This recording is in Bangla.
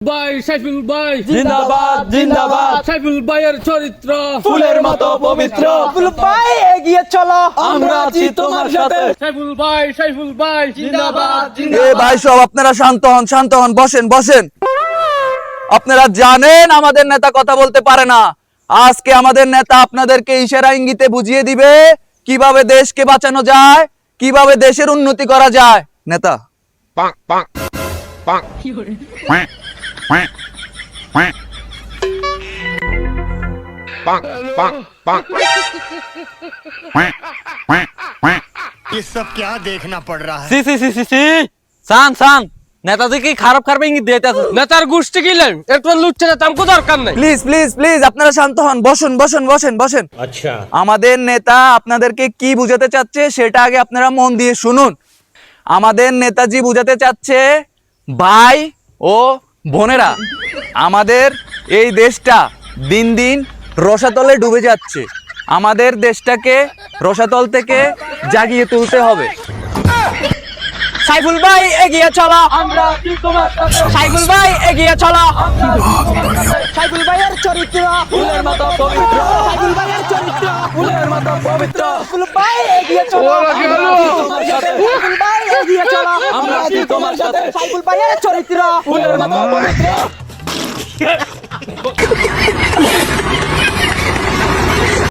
ভাই সাইফুল ভাই জিন্দাবাদ জিন্দাবাদ। সাইফুল ভাইয়ের চরিত্র ফুলের মতো পবিত্র। সাইফুল ভাই এগিয়ে চলো, আমরা আছি তোমার সাথে। সাইফুল ভাই জিন্দাবাদ এ ভাই সব আপনারা শান্ত হন, শান্ত হন, বসেন বসেন। আপনারা জানেন আমাদের নেতা কথা বলতে পারে না। আজকে আমাদের নেতা আপনাদেরকে ইশারা ইঙ্গিতে বুঝিয়ে দিবে কিভাবে দেশকে বাঁচানো যায়, কিভাবে দেশের উন্নতি করা যায়। নেতা Bonk, bonk, bonk. Quack, quack, quack. Bonk, bonk, bonk. Quack, quack, quack. ये सब क्या देखना पड़ रहा है। সি সি সি সি সি সান সান নেতাজি কি খারাপ খারাপ ইঙ্গিত দিতেছে। নেতার গোষ্ঠী কিলেন একটু লুচ্ছে না, তামকো দরকার নাই। প্লিজ প্লিজ প্লিজ আপনারা শান্ত হন, বসুন বসুন বসেন বসেন। अच्छा আমাদের নেতা আপনাদেরকে কি বুঝাতে চাচ্ছে সেটা আগে আপনারা মন দিয়ে শুনুন। আমাদের নেতাজি বুঝাতে চাচ্ছে, ভাই ও বোনেরা, আমাদের এই দেশটা দিন দিন রসাতলে ডুবে যাচ্ছে। আমাদের দেশটাকে রসাতল থেকে জাগিয়ে তুলতে হবে। সাইফুল ভাই এগিয়ে চলো, আমরা আছি তোমার সাথে। সাইফুল ভাই এগিয়ে চলো, সাইফুল ভাইয়ের চরিত্র ফুলের মতো পবিত্র। সাইফুল ভাইয়ের চরিত্র ফুলের মতো পবিত্র। সাইফুল ভাই এগিয়ে চলো, আমরা আছি তোমার সাথে। সাইফুল ভাই এগিয়ে চলো, আমরা আছি তোমার সাথে। সাইফুল ভাইয়ের চরিত্র ফুলের মতো পবিত্র।